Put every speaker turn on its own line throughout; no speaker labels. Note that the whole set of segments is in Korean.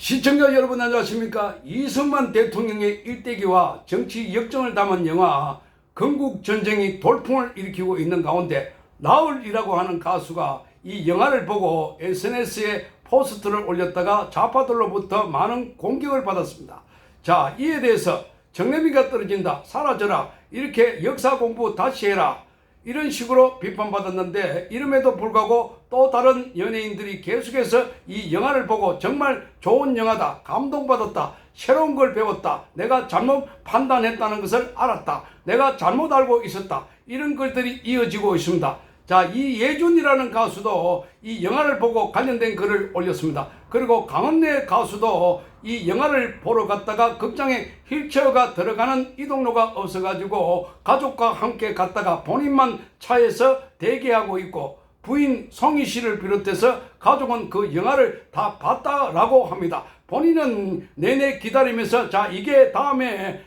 시청자 여러분 안녕하십니까. 이승만 대통령의 일대기와 정치 역정을 담은 영화 건국전쟁이 돌풍을 일으키고 있는 가운데 나얼이라고 하는 가수가 이 영화를 보고 SNS에 포스트를 올렸다가 좌파들로부터 많은 공격을 받았습니다. 자, 이에 대해서 정내미가 떨어진다, 사라져라, 이렇게 역사 공부 다시 해라, 이런 식으로 비판받았는데, 이름에도 불구하고 또 다른 연예인들이 계속해서 이 영화를 보고 정말 좋은 영화다, 감동받았다, 새로운 걸 배웠다, 내가 잘못 판단했다는 것을 알았다, 내가 잘못 알고 있었다, 이런 글들이 이어지고 있습니다. 자, 이예준이라는 가수도 이 영화를 보고 관련된 글을 올렸습니다. 그리고 강은래 가수도 이 영화를 보러 갔다가 극장에 휠체어가 들어가는 이동로가 없어가지고 가족과 함께 갔다가 본인만 차에서 대기하고 있고, 부인 송희 씨를 비롯해서 가족은 그 영화를 다 봤다라고 합니다. 본인은 내내 기다리면서 자, 이게 다음에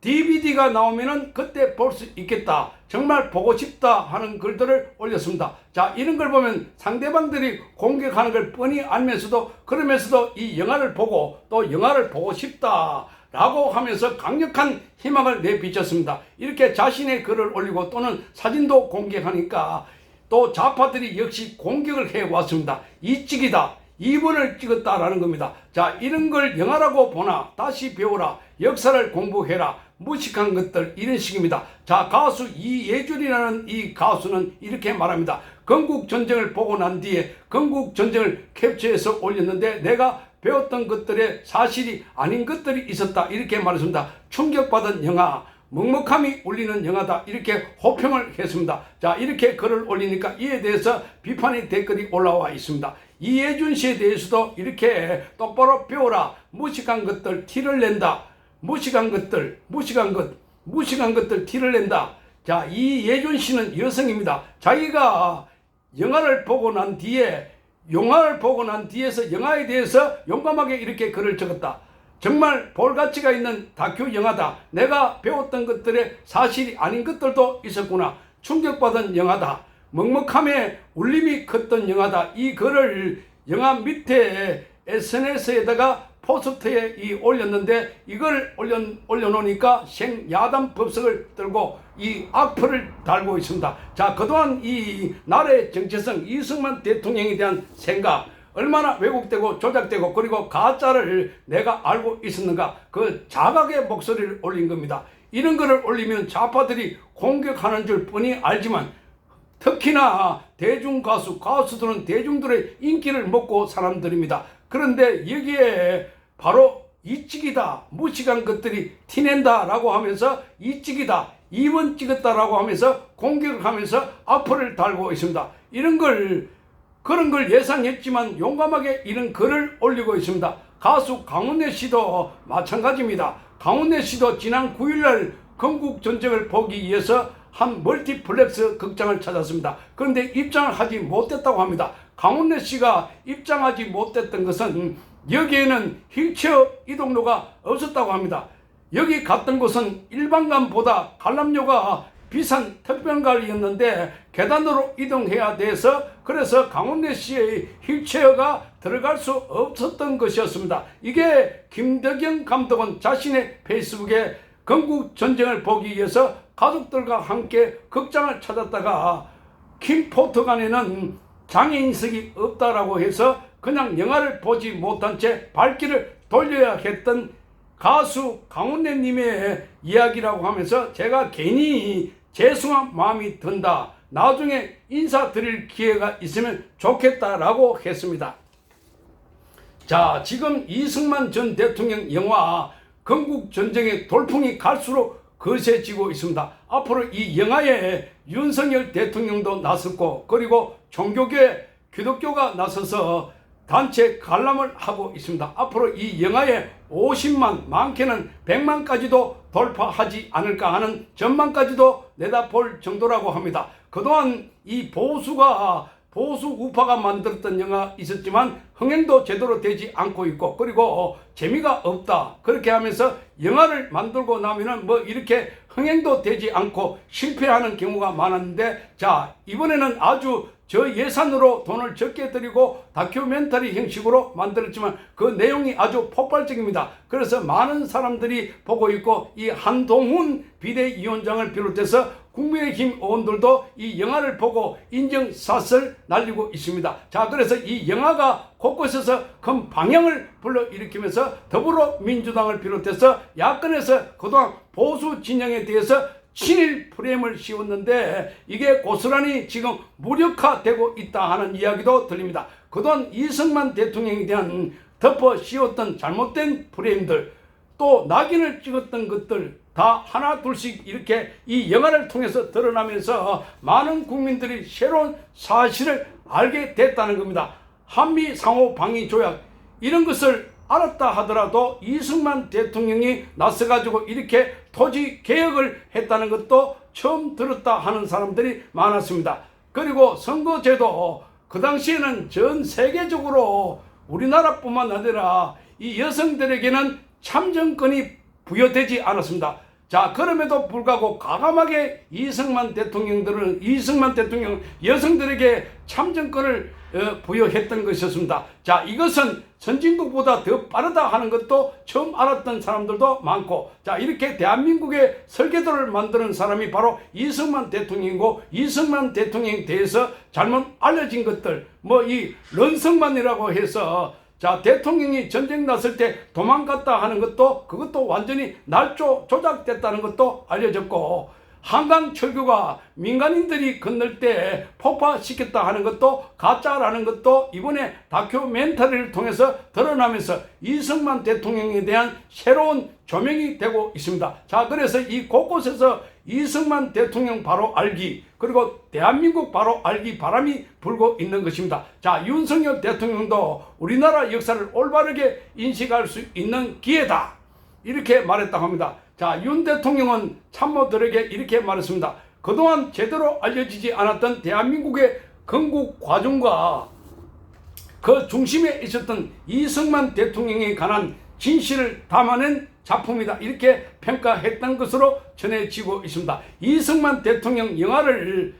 DVD가 나오면은 그때 볼 수 있겠다, 정말 보고 싶다 하는 글들을 올렸습니다. 자, 이런 걸 보면 상대방들이 공격하는 걸 뻔히 알면서도, 그러면서도 이 영화를 보고 또 영화를 보고 싶다 라고 하면서 강력한 희망을 내비쳤습니다. 이렇게 자신의 글을 올리고 또는 사진도 공개하니까 또 좌파들이 역시 공격을 해왔습니다. 이찍이다, 2번을 찍었다라는 겁니다. 자, 이런 걸 영화라고 보나, 다시 배우라, 역사를 공부해라, 무식한 것들, 이런 식입니다. 자, 가수 이예준이라는 이 가수는 이렇게 말합니다. 건국전쟁을 보고 난 뒤에 건국전쟁을 캡처해서 올렸는데 내가 배웠던 것들에 사실이 아닌 것들이 있었다, 이렇게 말했습니다. 충격받은 영화, 먹먹함이 울리는 영화다, 이렇게 호평을 했습니다. 자, 이렇게 글을 올리니까 이에 대해서 비판의 댓글이 올라와 있습니다. 이예준 씨에 대해서도 이렇게 똑바로 배워라, 무식한 것들 티를 낸다, 무식한 것들 티를 낸다. 자, 이예준 씨는 여성입니다. 자기가 영화를 보고 난 뒤에서 영화에 대해서 용감하게 이렇게 글을 적었다. 정말 볼 가치가 있는 다큐 영화다, 내가 배웠던 것들의 사실이 아닌 것들도 있었구나, 충격받은 영화다, 먹먹함에 울림이 컸던 영화다, 이 글을 영화 밑에 SNS에다가 포스트에 올렸는데, 이걸 올려놓으니까 생야단 법석을 들고 이 악플을 달고 있습니다. 자, 그동안 이 나라의 정체성, 이승만 대통령에 대한 생각, 얼마나 왜곡되고 조작되고 그리고 가짜를 내가 알고 있었는가, 그 자각의 목소리를 올린 겁니다. 이런 거를 올리면 좌파들이 공격하는 줄 뻔히 알지만, 특히나 대중 가수들은 대중들의 인기를 먹고 사람들입니다. 그런데 여기에 바로 이찍이다, 무식한 것들이 티낸다 라고 하면서 이찍이다, 2번 찍었다 라고 하면서 공격을 하면서 악플을 달고 있습니다. 그런 걸 예상했지만 용감하게 이런 글을 올리고 있습니다. 가수 강은래 씨도 마찬가지입니다. 강은래 씨도 지난 9일날 건국전쟁을 보기 위해서 한 멀티플렉스 극장을 찾았습니다. 그런데 입장을 하지 못했다고 합니다. 강은래 씨가 입장하지 못했던 것은 여기에는 휠체어 이동로가 없었다고 합니다. 여기 갔던 곳은 일반관보다 관람료가 비싼 특별관이었는데 계단으로 이동해야 돼서, 그래서 강은래 씨의 휠체어가 들어갈 수 없었던 것이었습니다. 이게 김덕영 감독은 자신의 페이스북에 건국전쟁을 보기 위해서 가족들과 함께 극장을 찾았다가 김포토관에는 장애인석이 없다라고 해서 그냥 영화를 보지 못한 채 발길을 돌려야 했던 가수 강은래 님의 이야기라고 하면서 제가 괜히 죄송한 마음이 든다, 나중에 인사드릴 기회가 있으면 좋겠다라고 했습니다. 자, 지금 이승만 전 대통령 영화 건국전쟁의 돌풍이 갈수록 거세지고 있습니다. 앞으로 이 영화에 윤석열 대통령도 나섰고, 그리고 종교계 기독교가 나서서 단체 관람을 하고 있습니다. 앞으로 이 영화에 50만, 많게는 100만까지도 돌파하지 않을까 하는 전망까지도 내다볼 정도라고 합니다. 그동안 이 보수 우파가 만들었던 영화 있었지만 흥행도 제대로 되지 않고 있고, 그리고 재미가 없다, 그렇게 하면서 영화를 만들고 나면은 뭐 이렇게 흥행도 되지 않고 실패하는 경우가 많았는데, 자, 이번에는 아주 저 예산으로 돈을 적게 들이고 다큐멘터리 형식으로 만들었지만 그 내용이 아주 폭발적입니다. 그래서 많은 사람들이 보고 있고 이 한동훈 비대위원장을 비롯해서 국민의힘 의원들도 이 영화를 보고 인정샷을 날리고 있습니다. 자, 그래서 이 영화가 곳곳에서 큰 방향을 불러일으키면서 더불어민주당을 비롯해서 야권에서 그동안 보수 진영에 대해서 친일 프레임을 씌웠는데 이게 고스란히 지금 무력화되고 있다 하는 이야기도 들립니다. 그동안 이승만 대통령에 대한 덮어 씌웠던 잘못된 프레임들, 또 낙인을 찍었던 것들 다 하나 둘씩 이렇게 이 영화를 통해서 드러나면서 많은 국민들이 새로운 사실을 알게 됐다는 겁니다. 한미 상호 방위 조약 이런 것을 알았다 하더라도 이승만 대통령이 나서가지고 이렇게 토지 개혁을 했다는 것도 처음 들었다 하는 사람들이 많았습니다. 그리고 선거제도 그 당시에는 전 세계적으로 우리나라뿐만 아니라 이 여성들에게는 참정권이 부여되지 않았습니다. 자, 그럼에도 불구하고 과감하게 이승만 대통령 여성들에게 참정권을 부여했던 것이었습니다. 자, 이것은 선진국보다 더 빠르다 하는 것도 처음 알았던 사람들도 많고, 자, 이렇게 대한민국의 설계도를 만드는 사람이 바로 이승만 대통령이고, 이승만 대통령에 대해서 잘못 알려진 것들, 뭐 이 런성만이라고 해서 자, 대통령이 전쟁 났을 때 도망갔다 하는 것도 그것도 완전히 날조 조작됐다는 것도 알려졌고, 한강 철교가 민간인들이 건널 때 폭파시켰다 하는 것도 가짜라는 것도 이번에 다큐멘터리를 통해서 드러나면서 이승만 대통령에 대한 새로운 조명이 되고 있습니다. 자, 그래서 이 곳곳에서 이승만 대통령 바로 알기, 그리고 대한민국 바로 알기 바람이 불고 있는 것입니다. 자, 윤석열 대통령도 우리나라 역사를 올바르게 인식할 수 있는 기회다, 이렇게 말했다고 합니다. 자, 윤 대통령은 참모들에게 이렇게 말했습니다. 그동안 제대로 알려지지 않았던 대한민국의 건국 과정과 그 중심에 있었던 이승만 대통령에 관한 진실을 담아낸 작품이다, 이렇게 평가했던 것으로 전해지고 있습니다. 이승만 대통령 영화를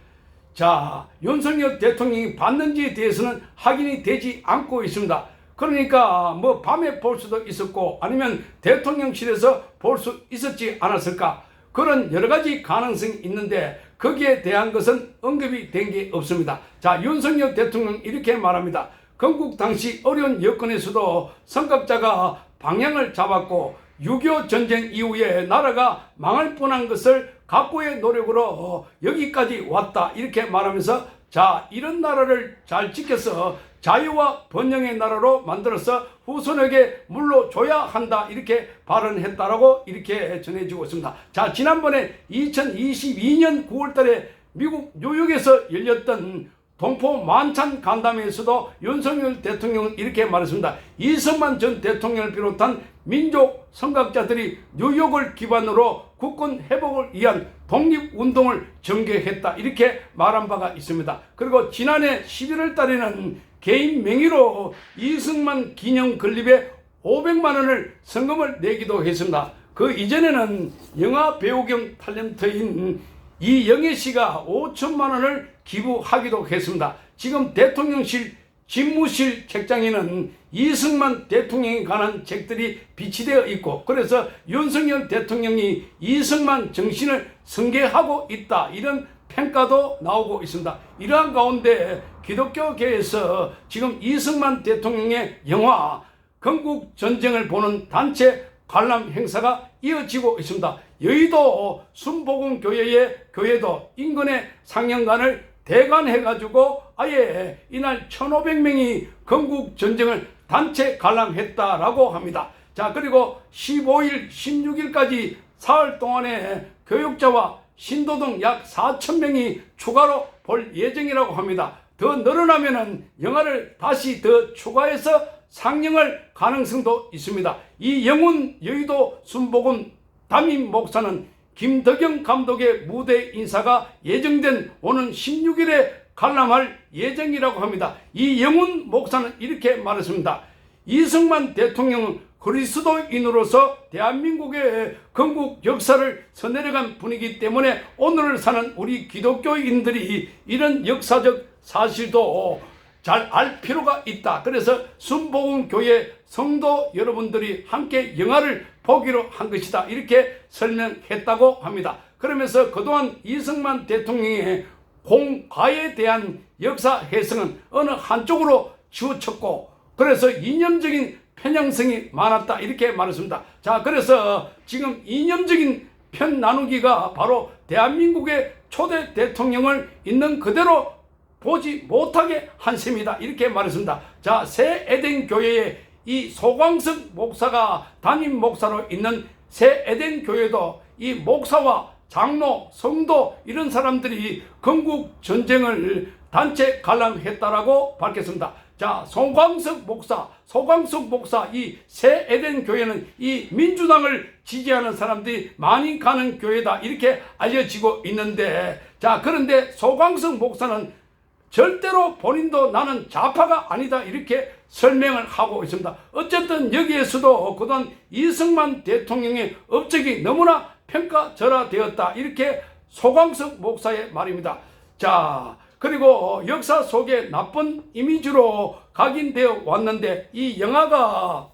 자, 윤석열 대통령이 봤는지에 대해서는 확인이 되지 않고 있습니다. 그러니까 뭐 밤에 볼 수도 있었고 아니면 대통령실에서 볼 수 있었지 않았을까, 그런 여러 가지 가능성이 있는데 거기에 대한 것은 언급이 된 게 없습니다. 자, 윤석열 대통령 이렇게 말합니다. 건국 당시 어려운 여건에서도 선각자가 방향을 잡았고 6.25 전쟁 이후에 나라가 망할 뻔한 것을 각고의 노력으로 여기까지 왔다, 이렇게 말하면서 자, 이런 나라를 잘 지켜서 자유와 번영의 나라로 만들어서 후손에게 물러줘야 한다, 이렇게 발언했다라고 이렇게 전해지고 있습니다. 자, 지난번에 2022년 9월달에 미국 뉴욕에서 열렸던 동포 만찬 간담회에서도 윤석열 대통령은 이렇게 말했습니다. 이승만 전 대통령을 비롯한 민족 선각자들이 뉴욕을 기반으로 국권 회복을 위한 독립운동을 전개했다, 이렇게 말한 바가 있습니다. 그리고 지난해 11월 달에는 개인 명의로 이승만 기념 건립에 500만 원을 성금을 내기도 했습니다. 그 이전에는 영화 배우 겸 탤런트인 이영애 씨가 5천만 원을 기부하기도 했습니다. 지금 대통령실 집무실 책장에는 이승만 대통령에 관한 책들이 비치되어 있고, 그래서 윤석열 대통령이 이승만 정신을 승계하고 있다, 이런 평가도 나오고 있습니다. 이러한 가운데 기독교계에서 지금 이승만 대통령의 영화 건국 전쟁을 보는 단체 관람 행사가 이어지고 있습니다. 여의도 순복음교회의 교회도 인근의 상영관을 대관해가지고 아예 이날 1,500명이 건국 전쟁을 단체 관람했다라고 합니다. 자, 그리고 15일, 16일까지 사흘 동안에 교육자와 신도 등 약 4,000명이 추가로 볼 예정이라고 합니다. 더 늘어나면은 영화를 다시 더 추가해서 상영할 가능성도 있습니다. 이 영훈 여의도 순복음 담임 목사는 김덕영 감독의 무대 인사가 예정된 오는 16일에 관람할 예정이라고 합니다. 이 영훈 목사는 이렇게 말했습니다. 이승만 대통령은 그리스도인으로서 대한민국의 건국 역사를 서내려간 분이기 때문에 오늘을 사는 우리 기독교인들이 이런 역사적 사실도 잘 알 필요가 있다. 그래서 순복음교회 성도 여러분들이 함께 영화를 보기로 한 것이다. 이렇게 설명했다고 합니다. 그러면서 그동안 이승만 대통령의 공과에 대한 역사 해석은 어느 한쪽으로 치우쳤고 그래서 이념적인 편향성이 많았다. 이렇게 말했습니다. 자, 그래서 지금 이념적인 편 나누기가 바로 대한민국의 초대 대통령을 있는 그대로 보지 못하게 한 셈이다. 이렇게 말했습니다. 자, 새 에덴 교회에 이 소광석 목사가 담임 목사로 있는 새 에덴 교회도 이 목사와 장로, 성도 이런 사람들이 건국 전쟁을 단체 관람했다라고 밝혔습니다. 자, 소광석 목사 이 새 에덴 교회는 이 민주당을 지지하는 사람들이 많이 가는 교회다. 이렇게 알려지고 있는데, 자, 그런데 소광석 목사는 절대로 본인도 나는 좌파가 아니다. 이렇게 설명을 하고 있습니다. 어쨌든 여기에서도 그동안 이승만 대통령의 업적이 너무나 평가절하되었다. 이렇게 소광석 목사의 말입니다. 자, 그리고 역사 속에 나쁜 이미지로 각인되어 왔는데 이 영화가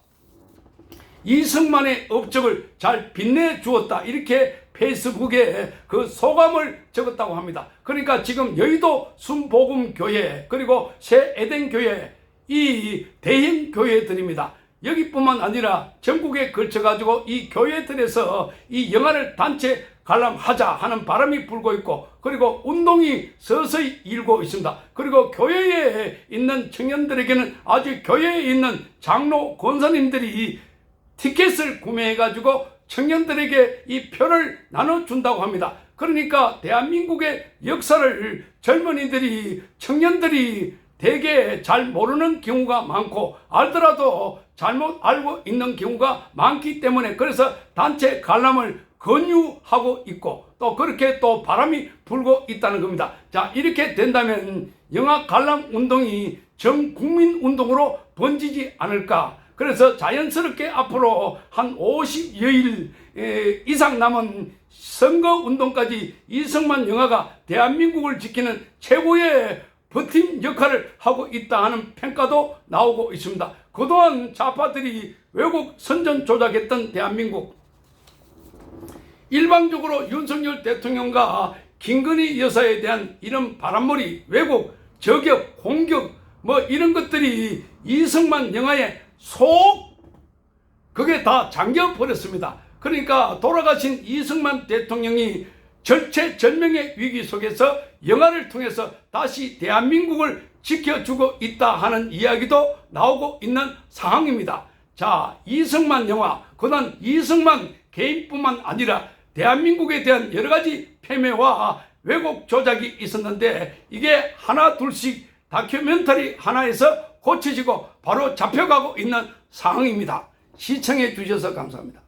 이승만의 업적을 잘 빛내 주었다. 이렇게 페이스북에 그 소감을 적었다고 합니다. 그러니까 지금 여의도 순복음교회 그리고 새 에덴교회 이 대형 교회들입니다. 여기뿐만 아니라 전국에 걸쳐가지고 이 교회들에서 이 영화를 단체 관람하자 하는 바람이 불고 있고 그리고 운동이 서서히 일고 있습니다. 그리고 교회에 있는 청년들에게는 아주 교회에 있는 장로 권사님들이 티켓을 구매해가지고 청년들에게 이 표를 나눠준다고 합니다. 그러니까 대한민국의 역사를 젊은이들이 청년들이 대개 잘 모르는 경우가 많고 알더라도 잘못 알고 있는 경우가 많기 때문에 그래서 단체 관람을 권유하고 있고 또 그렇게 또 바람이 불고 있다는 겁니다. 자, 이렇게 된다면 영화 관람 운동이 전 국민 운동으로 번지지 않을까. 그래서 자연스럽게 앞으로 한 50여일 이상 남은 선거운동까지 이승만 영화가 대한민국을 지키는 최고의 버팀 역할을 하고 있다 하는 평가도 나오고 있습니다. 그동안 좌파들이 외국 선전 조작했던 대한민국 일방적으로 윤석열 대통령과 김건희 여사에 대한 이런 바람머리 왜곡, 저격, 공격 뭐 이런 것들이 이승만 영화에 그게 다 잠겨버렸습니다. 그러니까 돌아가신 이승만 대통령이 절체절명의 위기 속에서 영화를 통해서 다시 대한민국을 지켜주고 있다 하는 이야기도 나오고 있는 상황입니다. 자, 이승만 영화, 그동안 이승만 개인뿐만 아니라 대한민국에 대한 여러 가지 폄훼와 왜곡 조작이 있었는데 이게 하나 둘씩 다큐멘터리 하나에서 고쳐지고 바로 잡혀가고 있는 상황입니다. 시청해 주셔서 감사합니다.